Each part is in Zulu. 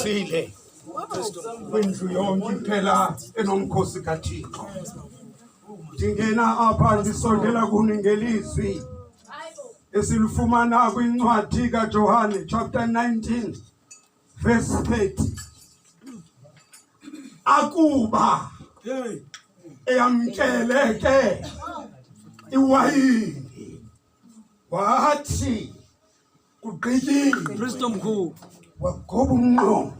Sile kwindlu yonke phela enomkhosi kaThixo. Ndingena apha ndisondela kuni ngelizwi esilifumana kwincwadi kaJohane chapter 19 verse 30. Akuba eyamkeleke iwayini wathi kugqityiwe. Kristo mkhulu. Wagoba umnqomo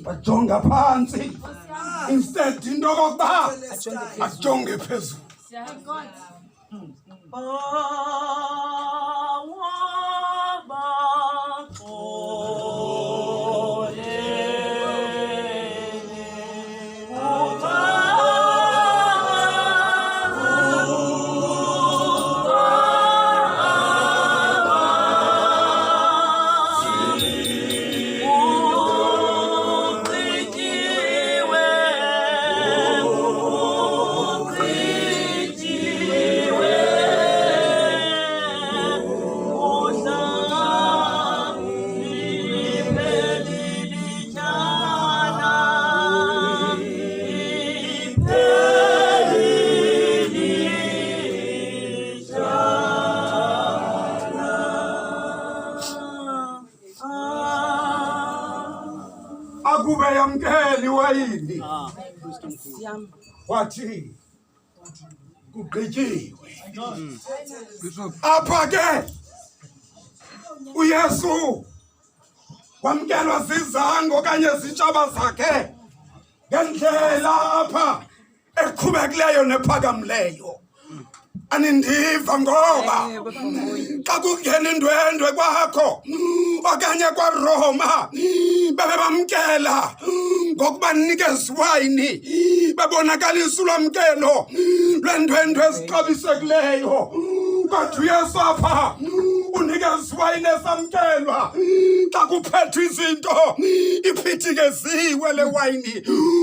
wajonga phansi instead into yokuba ajonge phezulu. Akuba yamkeli wayini wathi kugqityiwe. Apha ke uYesu wamkelwa zizango kanye zitshaba zakhe ngendlela apha eqhubekileyo nephakamileyo. Anindiva ngoba xa kungena indwendwe kwakho okanye kwaRoma bebebamkela ngokubanikeza iwayini, bebonakalisa ulwamkelo lwendwendwe ezixabisekileyo. Kodwa uYesu apha unikeza iwayini esamkelwa xa kuphethwe izinto iphithikeziwe le wayini.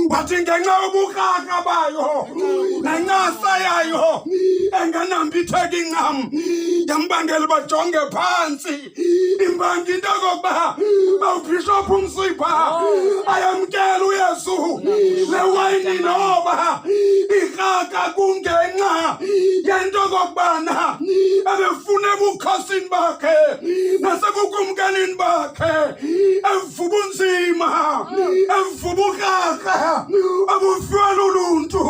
Wathi ngenxa yobukraka bayo nencasa yayo engenambitheka incam yambangela bajonge phansi. Imbanga into yokokuba bawubhishophu uMsipha ayamkela uYesu le wayini noba ikraka kungenxa yento yokokubana ebefuna ebukhosini bakhe nasekukumkeleni bakhe evuba unzima evuba ukraka abufiwa luluntu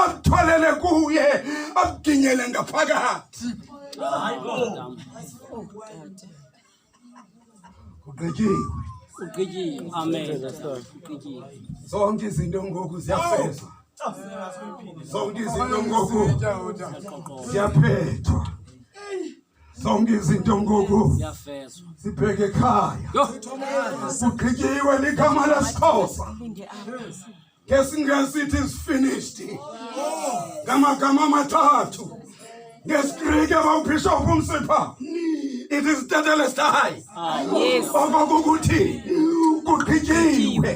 abuthwalele kuye abuginyele ngaphakathi. Kugqityiwe. Amen. Zonke izinto ngoku ziyafezwa. Zonke izinto ngoku ziyaphethwa. Zonke izinto ngoku ziyafezwa. sibheke ekhaya. Kugqityiwe ligama leSixhosa. Ngesingesi it is finished. Ngamagama amathathu. NgesiGrike abawubhishophu uMsipha it is tetelestai. Yes. Okokuthi kugqityiwe.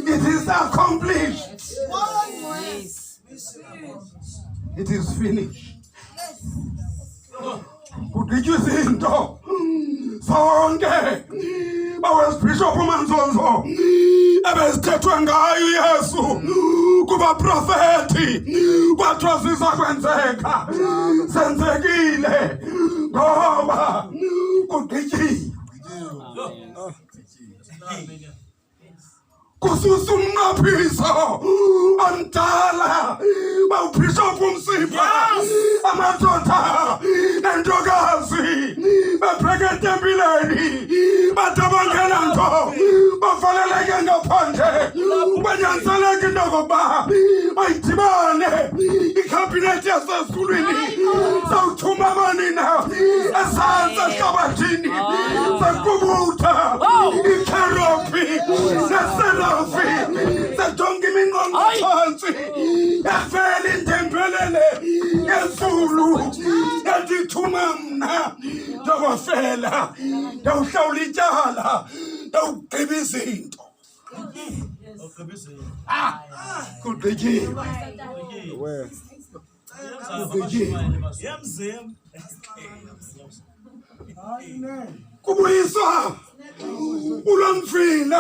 It is accomplished. Yes. It is finished. Kugqityiwe izinto zonke bawesibhishophu uManzonzo ebezithethwe ngayo uYesu kubaprofethi kwathiwa zizakwenzeka. Senzekile ngoba kugqityiwe. Kususa umnqaphiso omdala bawubhishophu uMsipha amadoda nentokazi bebheke etempileni bathi abangena nto bavaleleke ngaphandle. Banyanzeleka into yokokuba bayidibane ikhabhinethi yasezulwini sawuthuma amanina ezantsi ehlabathini sakubutha ikherophi neserafi sajonga iminqonqo phansi yavela indembelele yezulu yandithuma mna ndawafela ndawuhlawula ityala ndawugqiba izinto. Kugqityiwe. Kubuyiswa ulwamfina